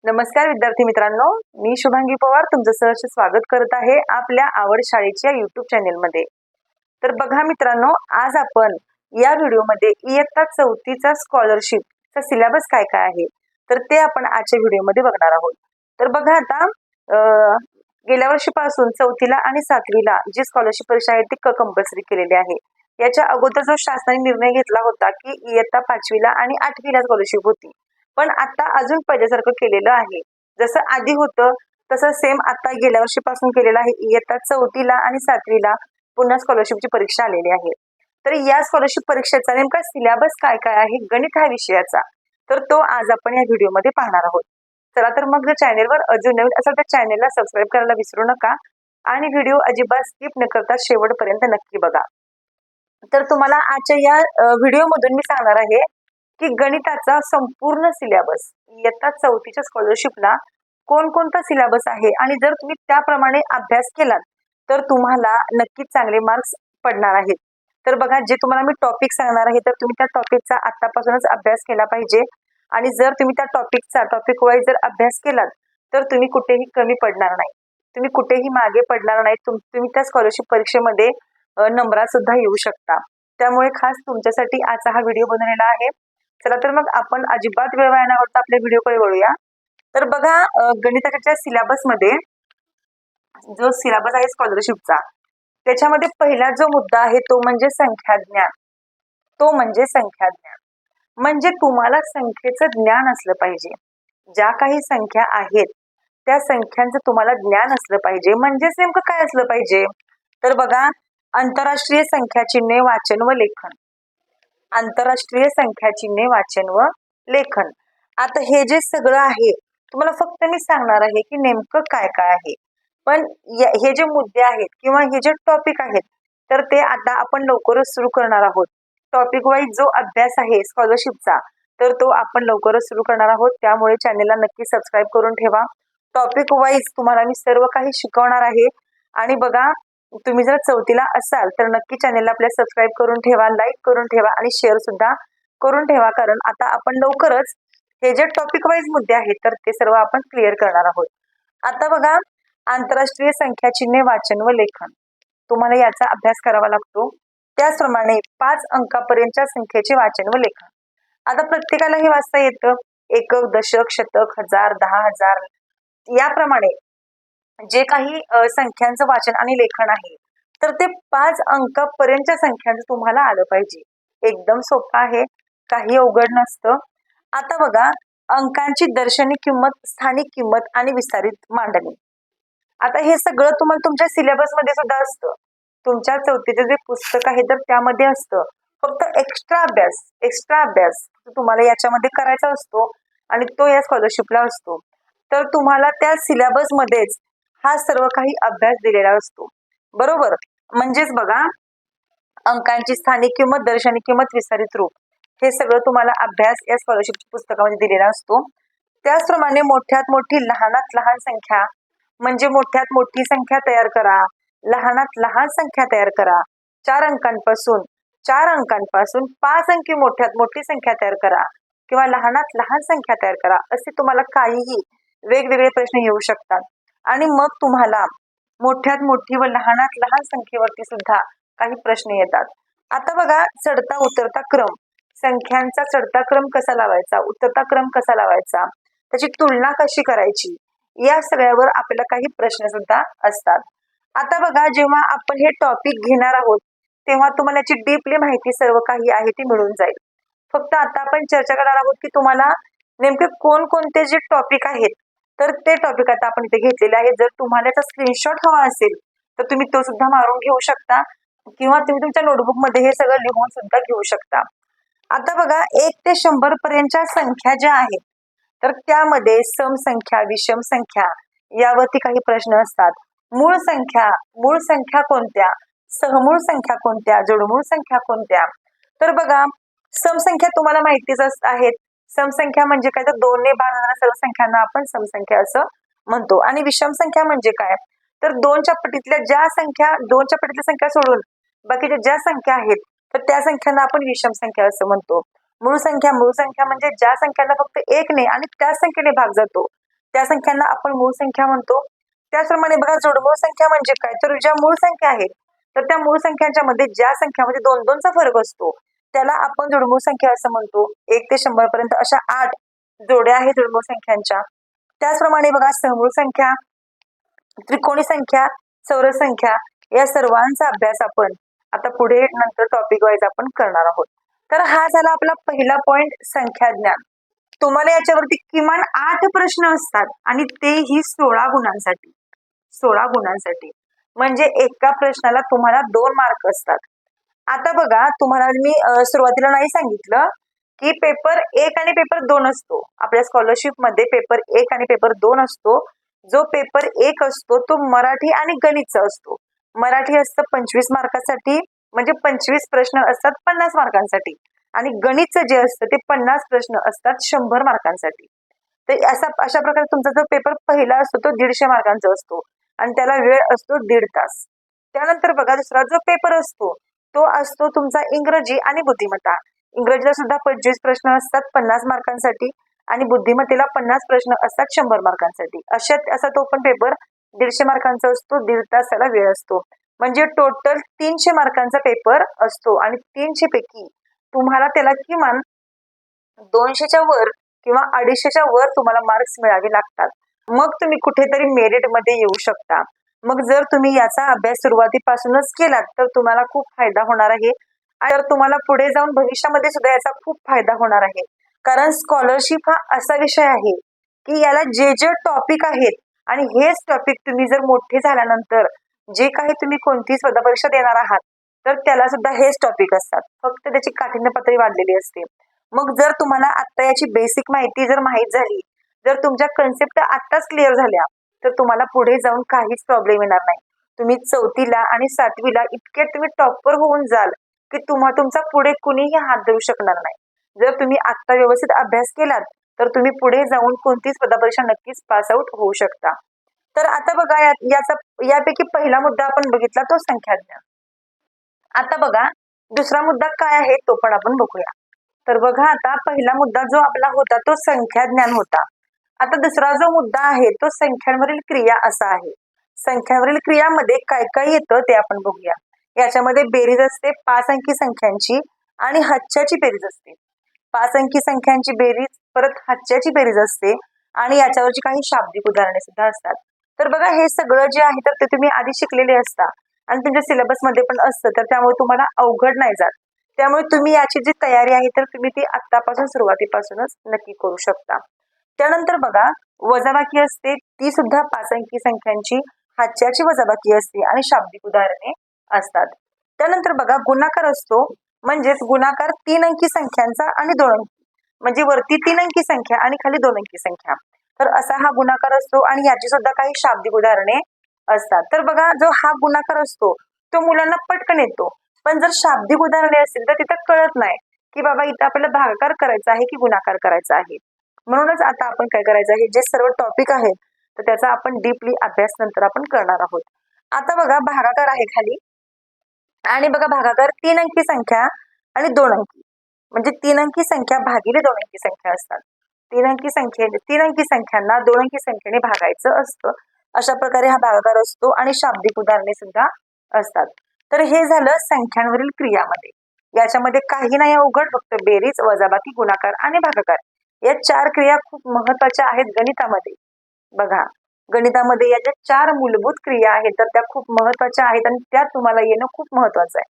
नमस्कार विद्यार्थी मित्रांनो, मी शुभांगी पवार तुमचं सहर्ष स्वागत करत आहे आपल्या आवड शाळेच्या YouTube चॅनेलमध्ये। तर बघा मित्रांनो, आज आपण या व्हिडिओमध्ये इयत्ता 4थीचा स्कॉलरशिपचा सिलेबस काय काय आहे तर ते आपण आजच्या व्हिडिओमध्ये बघणार आहोत। तर बघा आता गेल्या वर्षीपासून 4थीला आणि 7वीला जी स्कॉलरशिप परीक्षा आहे ती कंपल्सरी केलेली आहे। याच्या अगोदर जो शासनाने निर्णय घेतला होता की इयत्ता 5वीला आणि 8वीला स्कॉलरशिप होती, पण आता अजून पहिल्यासारखं केलेलं आहे। जसं आधी होतं तसं सेम आता गेल्या वर्षीपासून केलेलं आहे। इयत्ता 4थीला आणि 7वीला पुन्हा स्कॉलरशिपची परीक्षा आलेली आहे। तर या स्कॉलरशिप परीक्षेचा नेमका सिलेबस काय काय आहे गणित हा विषयाचा, तर तो आज आपण या व्हिडिओमध्ये पाहणार आहोत। चला तर मग जर चॅनेलवर अजून नवीन असेल तर चॅनेलला सबस्क्राईब करायला विसरू नका आणि व्हिडिओ अजिबात स्किप न करता शेवटपर्यंत नक्की बघा। तर तुम्हाला आजच्या या व्हिडिओमधून मी सांगणार आहे की गणिताचा संपूर्ण सिलेबस इयत्ता 4थीच्या स्कॉलरशिपला कोणकोणता सिलेबस आहे आणि जर तुम्ही त्याप्रमाणे अभ्यास केलात तर तुम्हाला नक्कीच चांगले मार्क्स पडणार आहेत। तर बघा, जे तुम्हाला मी टॉपिक सांगणार आहे तर तुम्ही त्या टॉपिकचा आतापासूनच अभ्यास केला पाहिजे आणि जर तुम्ही त्या टॉपिक वाईज जर अभ्यास केलात तर तुम्ही कुठेही कमी पडणार नाही, तुम्ही कुठेही मागे पडणार नाही। तुम्ही त्या स्कॉलरशिप परीक्षेमध्ये नंबरात सुद्धा येऊ शकता। त्यामुळे खास तुमच्यासाठी आजचा हा व्हिडिओ बनवलेला आहे। चला तर मग आपण अजिबात वेळ वाया न घालवता आपल्या व्हिडिओकडे वळूया। तर बघा, गणिताच्या सिलेबस मध्ये जो सिलेबस आहे स्कॉलरशिपचा, त्याच्यामध्ये पहिला जो मुद्दा आहे तो म्हणजे संख्याज्ञान। म्हणजे तुम्हाला संख्येचं ज्ञान असलं पाहिजे। ज्या काही संख्या आहेत त्या संख्यांचं तुम्हाला ज्ञान असलं पाहिजे। म्हणजेच नेमकं काय असलं पाहिजे तर बघा, आंतरराष्ट्रीय संख्या चिन्हे वाचन व लेखन। आंतरराष्ट्रीय संख्या चिन्हे वाचन व लेखन। आता हे जे सगळं आहे तुम्हाला फक्त मी सांगणार आहे की नेमकं काय काय आहे, पण हे जे मुद्दे आहेत किंवा हे जे टॉपिक आहेत तर ते आता आपण लवकरच सुरू करणार आहोत। टॉपिक वाईज जो अभ्यास आहे स्कॉलरशिपचा तर तो आपण लवकरच सुरू करणार आहोत। त्यामुळे चॅनेलला नक्की सबस्क्राईब करून ठेवा। टॉपिक वाईज तुम्हाला मी सर्व काही शिकवणार आहे आणि बघा, तुम्ही जर 4थीला असाल तर नक्की चॅनेलला आपल्या सबस्क्राईब करून ठेवा, लाईक करून ठेवा आणि शेअर सुद्धा करून ठेवा, कारण आता आपण लवकरच हे जे टॉपिक वाईज मुद्दे आहेत तर ते सर्व आपण क्लिअर करणार आहोत। आता बघा, आंतरराष्ट्रीय संख्या चिन्हे वाचन व लेखन तुम्हाला याचा अभ्यास करावा लागतो। त्याचप्रमाणे 5 अंकापर्यंतच्या संख्येचे वाचन व लेखन। आता प्रत्येकाला हे वाचता येतं, एकक, दशक, शतक, हजार, 10,000 याप्रमाणे जे काही संख्यांचं वाचन आणि लेखन आहे तर ते 5 अंकापर्यंतच्या संख्यांचं तुम्हाला आलं पाहिजे। एकदम सोपं आहे, काही अवघड नसतं। आता बघा, अंकांची दर्शनी किंमत, स्थानिक किंमत आणि विस्तारित मांडणी। आता हे सगळं तुम्हाला तुमच्या सिलेबस मध्ये सुद्धा असतं, तुमच्या 4थीचे जे पुस्तक आहे तर त्यामध्ये असतं। फक्त एक्स्ट्रा अभ्यास तुम्हाला याच्यामध्ये करायचा असतो आणि तो या स्कॉलरशिपला असतो। तर तुम्हाला त्या सिलेबस मध्येच हा सर्व काही अभ्यास दिलेला असतो, बरोबर। म्हणजेच बघा, अंकांची स्थानिक किंमत, दर्शनी किंमत, विस्तारित रूप हे सगळं तुम्हाला अभ्यास या स्कॉलरशिप पुस्तकामध्ये दिलेला असतो। त्याचप्रमाणे मोठ्यात मोठी, लहानात लहान संख्या म्हणजे मोठ्यात मोठी संख्या तयार करा, लहानात लहान संख्या तयार करा। 4 अंकांपासून 5 अंकी मोठ्यात मोठी संख्या तयार करा किंवा लहानात लहान संख्या तयार करा, असे तुम्हाला काहीही वेगवेगळे प्रश्न येऊ शकतात। आणि मग तुम्हाला मोठ्यात मोठी व लहानात लहान संख्येवरती सुद्धा काही प्रश्न येतात। आता बघा, चढता उतरता क्रम, संख्यांचा चढता क्रम कसा लावायचा, उतरता क्रम कसा लावायचा, त्याची तुलना कशी करायची, या सगळ्यावर आपल्याला काही प्रश्न सुद्धा असतात। आता बघा, जेव्हा आपण हे टॉपिक घेणार आहोत तेव्हा तुम्हाला याची डीपली माहिती सर्व काही आहे ती मिळून जाईल। फक्त आता आपण चर्चा करणार आहोत की तुम्हाला नेमके कोणकोणते जे टॉपिक आहेत तर ते टॉपिक आता आपण इथे घेतलेले आहे। जर तुम्हाला याचा स्क्रीनशॉट हवा असेल तर तुम्ही तो सुद्धा मारून घेऊ शकता किंवा तुम्ही तुमच्या नोटबुक मध्ये हे सगळं लिहून सुद्धा घेऊ शकता। आता बघा, 1 ते 100 पर्यंतच्या संख्या ज्या आहेत तर त्यामध्ये सम संख्या, विषम संख्या यावरती काही प्रश्न असतात। मूळ संख्या कोणत्या, सहमूळ संख्या कोणत्या, जोडमूळ संख्या कोणत्या। तर बघा, सम संख्या तुम्हाला माहितीच आहेत। समसंख्या म्हणजे काय तर 2 ने भागणाऱ्या सर्व संख्यांना आपण समसंख्या असं म्हणतो। आणि विषम संख्या म्हणजे काय तर 2च्या पटीतल्या संख्या सोडून बाकीच्या ज्या संख्या आहेत तर त्या संख्यांना आपण विषम संख्या असं म्हणतो। मूळ संख्या म्हणजे ज्या संख्यांना फक्त 1 ने आणि त्याच संख्येने भाग जातो त्या संख्यांना आपण मूळ संख्या म्हणतो. त्याचप्रमाणे बघा जोडमूळ संख्या म्हणजे काय, तर ज्या मूळ संख्या आहेत तर त्या मूळ संख्यांच्या मध्ये ज्या संख्यामध्ये 2-2चा फरक असतो त्याला आपण जोडमूळ संख्या असं म्हणतो. 1 ते 100 पर्यंत अशा 8 जोड्या आहेत जोडमूळ संख्यांच्या. त्याचप्रमाणे बघा सहमूळ संख्या, त्रिकोणी संख्या, चौरस संख्या या सर्वांचा अभ्यास आपण आता पुढे नंतर टॉपिक वाईज आपण करणार आहोत. तर हा झाला आपला पहिला पॉइंट, संख्या ज्ञान. तुम्हाला याच्यावरती किमान 8 प्रश्न असतात आणि तेही 16 गुणांसाठी. 16 गुणांसाठी म्हणजे एका प्रश्नाला तुम्हाला 2 मार्क असतात. आता बघा तुम्हाला मी सुरुवातीला नाही सांगितलं की पेपर 1 आणि पेपर 2 असतो. आपल्या स्कॉलरशिप मध्ये पेपर 1 आणि पेपर 2 असतो. जो पेपर 1 असतो तो मराठी आणि गणितचा असतो. मराठी असतं 25 मार्कासाठी, म्हणजे 25 प्रश्न असतात 50 मार्कांसाठी, आणि गणितचं जे असतं ते 50 प्रश्न असतात 100 मार्कांसाठी. तर अशा प्रकारे तुमचा जो पेपर पहिला असतो तो 150 मार्कांचा असतो आणि त्याला वेळ असतो 1.5 तास. त्यानंतर बघा दुसरा जो पेपर असतो तो असतो तुमचा इंग्रजी आणि बुद्धिमत्ता. इंग्रजीला सुद्धा 25 प्रश्न असतात 50 मार्कांसाठी आणि बुद्धिमत्तेला 50 प्रश्न असतात 100 मार्कांसाठी. असा तो पण पेपर 150 मार्कांचा असतो, 1.5 तास त्याला वेळ असतो. म्हणजे टोटल 300 मार्कांचा पेपर असतो आणि 300 पैकी तुम्हाला त्याला किमान 200च्या वर किंवा 250च्या वर तुम्हाला मार्क्स मिळावे लागतात. मग तुम्ही कुठेतरी मेरिट मध्ये येऊ शकता. मग जर तुम्ही याचा अभ्यास सुरुवातीपासूनच केलात तर तुम्हाला खूप फायदा होणार आहे. तर तुम्हाला पुढे जाऊन भविष्यामध्ये सुद्धा याचा खूप फायदा होणार आहे. कारण स्कॉलरशिप हा असा विषय आहे की याला जे जे टॉपिक आहेत आणि हेच टॉपिक तुम्ही जर मोठे झाल्यानंतर जे काही तुम्ही कोणती स्पर्धा परीक्षा देणार आहात तर त्याला सुद्धा हेच टॉपिक असतात, फक्त त्याची काठिण्य पातळी वाढलेली असते. मग जर तुम्हाला आता याची बेसिक माहिती जर माहीत झाली, जर तुमच्या कन्सेप्ट आत्ताच क्लिअर झाल्या तर तुम्हाला पुढे जाऊन काहीच प्रॉब्लेम येणार नाही. तुम्ही 4थीला आणि 7वीला इतके तुम्ही टॉपर होऊन जाल की तुमचा पुढे कुणीही हात धरू शकणार नाही. जर तुम्ही आत्ता व्यवस्थित अभ्यास केलात तर तुम्ही पुढे जाऊन कोणती स्पर्धा परीक्षा नक्कीच पास आउट होऊ शकता. तर आता बघा यापैकी पहिला मुद्दा आपण बघितला तो संख्याज्ञान. आता बघा दुसरा मुद्दा काय आहे तो पण आपण बघूया. तर बघा आता पहिला मुद्दा जो आपला होता तो संख्याज्ञान होता. आता दुसरा जो मुद्दा आहे तो संख्यांवरील क्रिया असा आहे. संख्यांवरील क्रियामध्ये काय काय येतं ते आपण बघूया. याच्यामध्ये बेरीज असते 5 अंकी संख्यांची आणि हच्याची बेरीज असते. 5 अंकी संख्यांची बेरीज, परत हच्याची बेरीज असते आणि याच्यावरची काही शाब्दिक उदाहरणे सुद्धा असतात. तर बघा हे सगळं जे आहे तर ते तुम्ही आधी शिकलेले असता आणि तुमच्या सिलेबस मध्ये पण असतं, तर त्यामुळे तुम्हाला अवघड नाही जात. त्यामुळे तुम्ही याची जी तयारी आहे तर तुम्ही ती आतापासून सुरुवातीपासूनच नक्की करू शकता. त्यानंतर बघा वजाबाकी असते, ती सुद्धा 5 अंकी संख्यांची, हाच्याची वजाबाकी असते आणि शाब्दिक उदाहरणे असतात. त्यानंतर बघा गुणाकार असतो, म्हणजेच गुणाकार 3 अंकी संख्यांचा आणि 2 अंकी, म्हणजे वरती 3 अंकी संख्या आणि खाली 2 अंकी संख्या, तर असा हा गुणाकार असतो आणि याची सुद्धा काही शाब्दिक उदाहरणे असतात. तर बघा जो हा गुणाकार असतो तो मुलांना पटकन येतो, पण जर शाब्दिक उदाहरणे असतील तर तिथं कळत नाही की बाबा इथं आपल्याला भागाकार करायचा आहे की गुणाकार करायचा आहे. म्हणूनच आता आपण काय करायचं आहे, जे सर्व टॉपिक आहेत तर त्याचा आपण डीपली अभ्यास नंतर आपण करणार आहोत. आता बघा भागाकार आहे खाली आणि बघा भागाकार 3 अंकी संख्या आणि 2 अंकी, म्हणजे 3 अंकी संख्या भागिले 2 अंकी संख्या असतात. 3 अंकी संख्यांना 2 अंकी संख्येने भागायचं असतं. अशा प्रकारे हा भागाकार असतो आणि शाब्दिक उदाहरणे सुद्धा असतात. तर हे झालं संख्यांवरील क्रियामध्ये. याच्यामध्ये काही नाही अवघड, फक्त बेरीज, वजाबाकी, गुणाकार आणि भागाकार या 4 क्रिया खूप महत्वाच्या आहेत गणितामध्ये. बघा गणितामध्ये या ज्या 4 मूलभूत क्रिया आहेत तर त्या खूप महत्वाच्या आहेत आणि त्या तुम्हाला येणं खूप महत्वाचं आहे.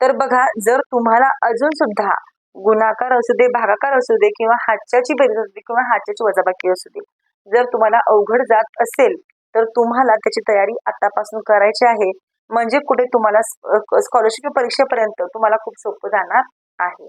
तर बघा जर तुम्हाला अजून सुद्धा गुणाकार असू दे, भागाकार असू दे किंवा हाच्याची बेरीज असू दे किंवा हाच्याची वजाबाकी असू दे, जर तुम्हाला अवघड जात असेल तर तुम्हाला त्याची तयारी आतापासून करायची आहे, म्हणजे कुठे तुम्हाला स्कॉलरशिप परीक्षेपर्यंत तुम्हाला खूप सोपं जाणार आहे.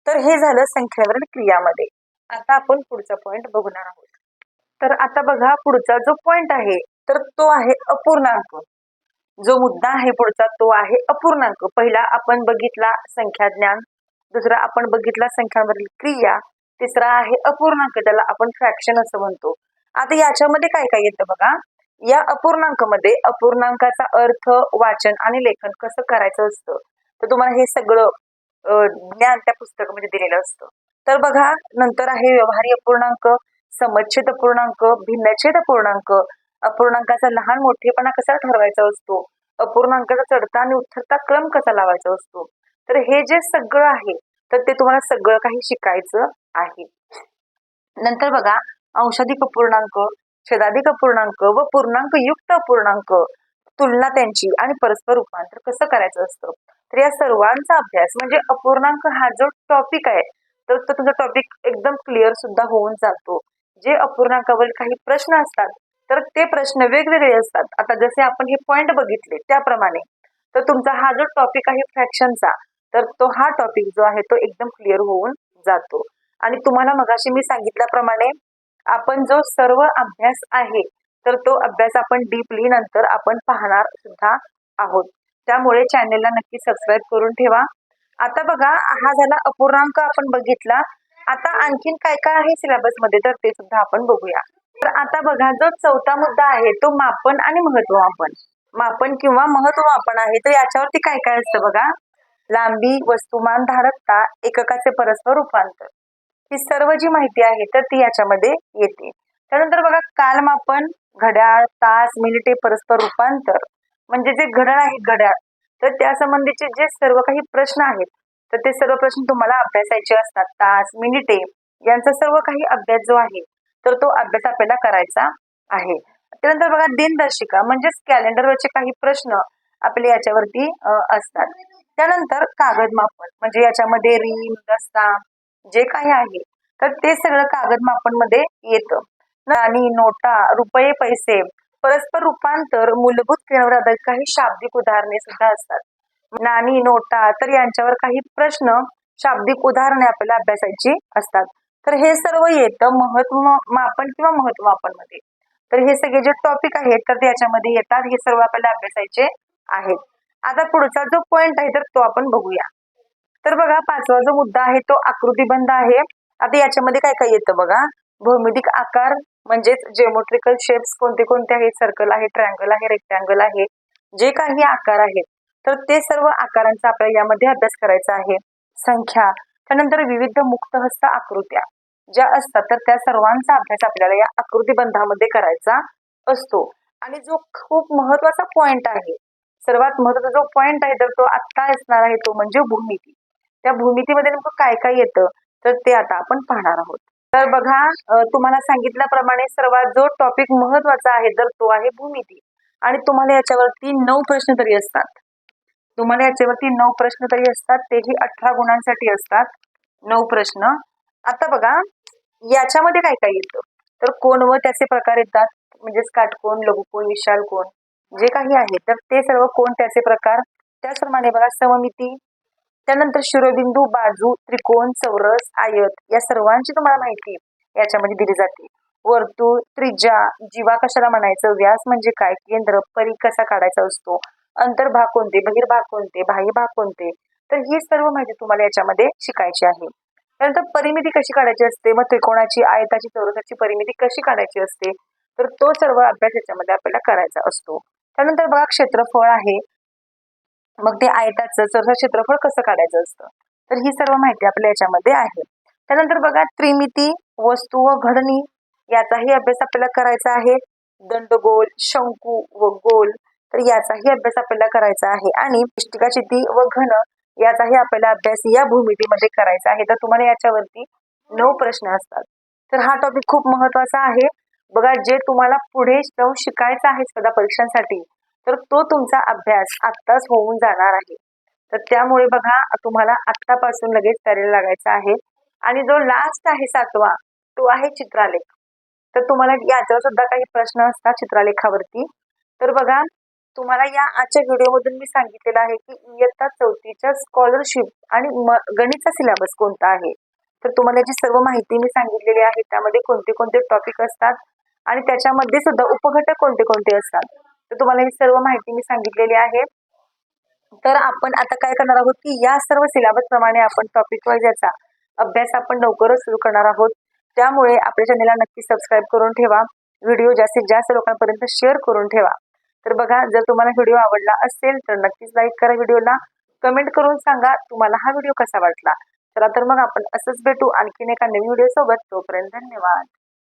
तर हे झालं संख्येवरील क्रियामध्ये. आता आपण पुढचा पॉइंट बघणार आहोत. तर आता बघा पुढचा जो पॉइंट आहे तर तो आहे अपूर्णांक. जो मुद्दा आहे पुढचा तो आहे अपूर्णांक. पहिला आपण बघितला संख्याज्ञान, दुसरा आपण बघितला संख्यांवरील क्रिया, तिसरा आहे अपूर्णांक, त्याला आपण फ्रॅक्शन असं म्हणतो. आता याच्यामध्ये काय काय येतं बघा. या अपूर्णांकामध्ये अपूर्णांकाचा अर्थ, वाचन आणि लेखन कसं करायचं असतं तर तुम्हाला हे सगळं ज्ञान त्या पुस्तकामध्ये दिलेलं असतं. तर बघा नंतर आहे व्यवहारी अपूर्णांक, समच्छेद अपूर्णांक, भिन्नच्छेद अपूर्णांक, अपूर्णांकाचा लहान मोठेपणा कसा ठरवायचा असतो, अपूर्णांकाचा चढता आणि उतरता क्रम कसा लावायचा असतो. तर हे जे सगळं आहे तर ते तुम्हाला सगळं काही शिकायचं आहे. नंतर बघा अंशाधिक अपूर्णांक, छेदाधिक अपूर्णांक व पूर्णांक युक्त अपूर्णांक, तुलना त्यांची आणि परस्पर रूपांतर कसं करायचं असतं. तर या सर्वांचा अभ्यास म्हणजे अपूर्णांक हा जो टॉपिक आहे तर तो तुमचा टॉपिक एकदम क्लिअर सुद्धा होऊन जातो. जे अपूर्णांकावरील काही प्रश्न असतात तर ते प्रश्न वेगवेगळे असतात. आता जसे आपण हे पॉइंट बघितले त्याप्रमाणे तर तुमचा हा जो टॉपिक आहे फ्रॅक्शनचा तर तो हा टॉपिक जो आहे तो एकदम क्लिअर होऊन जातो. आणि तुम्हाला मगाशी मी सांगितल्याप्रमाणे आपण जो सर्व अभ्यास आहे तर तो अभ्यास आपण डीपली नंतर आपण पाहणार सुद्धा आहोत. त्यामुळे चॅनेलला नक्की सबस्क्राईब करून ठेवा. आता बघा हा झाला अपूर्णांक आपण बघितला. आता आणखीन काय काय आहे सिलेबस मध्ये तर ते सुद्धा आपण बघूया. तर आता बघा जो चौथा मुद्दा आहे तो मापन आणि महत्वमापन. मापन किंवा महत्वमापन आहे तर याच्यावरती काय काय असतं बघा. लांबी, वस्तुमान, धारकता, एककाचे परस्पर रूपांतर, ही सर्व जी माहिती आहे तर ती याच्यामध्ये येते. त्यानंतर बघा कालमापन, घड्याळ, तास, मिनिटे, परस्पर रूपांतर म्हणजे जे घड्याळ आहे घड्याळ तर त्या संबंधीचे जे सर्व काही प्रश्न आहेत तर ते सर्व प्रश्न तुम्हाला अभ्यासायचे असतात. तास, मिनिटे यांचा सर्व काही अभ्यास जो आहे तर तो अभ्यास आपल्याला करायचा आहे. त्यानंतर बघा दिनदर्शिका म्हणजेच कॅलेंडरवरचे काही प्रश्न आपले याच्यावरती असतात. त्यानंतर कागद मापन म्हणजे याच्यामध्ये रीम, दस्ता जे काही आहे तर ते सगळं कागद मापन मध्ये येतं. नाणी, नोटा, रुपये, पैसे, परस्पर रूपांतर, मूलभूत क्रियांवर आधारित काही शाब्दिक उदाहरणे सुद्धा असतात. नाणी, नोटा तर यांच्यावर काही प्रश्न शाब्दिक उदाहरणे आपल्याला अभ्यासायची असतात. तर हे सर्व येतं महत्व मापन किंवा महत्वमापन मध्ये. तर हे सगळे जे टॉपिक आहेत तर ते याच्यामध्ये येतात. हे सर्व आपल्याला अभ्यासायचे आहेत. आता पुढचा जो पॉइंट आहे तर तो आपण बघूया. तर बघा पाचवा जो मुद्दा आहे तो आकृतिबंध आहे. आता याच्यामध्ये काय काय येतं बघा. भौमितिक आकार म्हणजेच जिओमेट्रिकल शेप्स कोणते कोणते आहेत. सर्कल आहे, ट्रायंगल आहे, रेक्टँगल आहे, जे काही आकार आहेत तर ते सर्व आकारांचा आपल्याला यामध्ये अभ्यास करायचा आहे. संख्या, त्यानंतर विविध मुक्तहस्त आकृत्या ज्या असतात तर त्या सर्वांचा अभ्यास आपल्याला या आकृतिबंधामध्ये करायचा असतो. आणि जो खूप महत्वाचा पॉइंट आहे, सर्वात महत्वाचा जो पॉइंट आहे तर तो आत्ता असणार आहे तो म्हणजे भूमिती. त्या भूमितीमध्ये नेमकं काय काय येतं तर ते आता आपण पाहणार आहोत. तर बघा तुम्हाला सांगितल्याप्रमाणे सर्वात जो टॉपिक महत्वाचा आहे तर तो आहे भूमिती. आणि तुम्हाला याच्यावरती 9 प्रश्न तरी असतात. तुम्हाला याच्यावरती 9 प्रश्न तरी असतात. तेही 18 गुणांसाठी असतात 9 प्रश्न. आता बघा याच्यामध्ये काय काय येतं तर कोण व त्याचे प्रकार येतात. म्हणजेच काटकोण, लघुकोण, विशाल कोण जे काही आहे तर ते सर्व कोण त्याचे प्रकार. त्याचप्रमाणे बघा सममिती, त्यानंतर शिरोबिंदू, बाजू, त्रिकोण, चौरस, आयत या सर्वांची तुम्हाला माहिती याच्यामध्ये दिली जाते. वर्तुळ, त्रिज्या, जीवा कशाला म्हणायचं, व्यास म्हणजे काय, केंद्र, परी कसा काढायचा असतो, अंतर्भाग कोणते, बहिर्भाग कोणते, बाह्य भाग कोणते, तर ही सर्व माहिती तुम्हाला याच्यामध्ये शिकायची आहे. त्यानंतर परिमिती कशी काढायची असते, मग त्रिकोणाची, आयताची, चौरसाची परिमिती कशी काढायची असते तर तो सर्व अभ्यास याच्यामध्ये आपल्याला करायचा असतो. त्यानंतर बघा क्षेत्रफळ आहे, मग ते आयताचं चौरस क्षेत्रफळ कसं काढायचं असतं तर ही सर्व माहिती आपल्या याच्यामध्ये आहे. त्यानंतर बघा त्रिमिती, वस्तू व घडणी याचाही अभ्यास आपल्याला करायचा आहे. दंडगोल, शंकू व गोल तर याचाही अभ्यास आपल्याला करायचा आहे. आणि इष्टिकाचिती व घन याचाही आपल्याला अभ्यास या भूमितीमध्ये करायचा आहे. तर तुम्हाला याच्यावरती 9 प्रश्न असतात. तर हा टॉपिक खूप महत्वाचा आहे. बघा जे तुम्हाला पुढे जाऊन शिकायचं आहे स्पर्धा परीक्षांसाठी तर तो तुमचा अभ्यास आत्ताच होऊन जाणार आहे. तर त्यामुळे बघा तुम्हाला आत्तापासून लगेच तयारीला लागायचा आहे. आणि जो लास्ट आहे 7वा तो आहे चित्रालेख. तर तुम्हाला याच्यावर सुद्धा काही प्रश्न असतात चित्रालेखावरती. तर बघा तुम्हाला या आजच्या व्हिडिओमधून मी सांगितलेलं आहे की इयत्ता 4थीच्या स्कॉलरशिप आणि गणितचा सिलेबस कोणता आहे. तर तुम्हाला याची सर्व माहिती मी सांगितलेली आहे. त्यामध्ये कोणते कोणते टॉपिक असतात आणि त्याच्यामध्ये सुद्धा उपघटक कोणते कोणते असतात तर तुम्हाला ही सर्व माहिती मी सांगितलेली आहे. तर आपण आता काय करणार आहोत की या सर्व सिलेबस प्रमाणे आपण टॉपिक वाईज याचा अभ्यास आपण लवकरच सुरू करणार आहोत. त्यामुळे आपल्या चॅनेलला नक्की सबस्क्राईब करून ठेवा. व्हिडिओ जास्तीत जास्त लोकांपर्यंत शेअर करून ठेवा. तर बघा जर तुम्हाला व्हिडिओ आवडला असेल तर नक्कीच लाईक करा व्हिडिओला. कमेंट करून सांगा तुम्हाला हा व्हिडिओ कसा वाटला. चला तर मग आपण असंच भेटू आणखीन एका नवीन व्हिडिओ सोबत. तोपर्यंत धन्यवाद.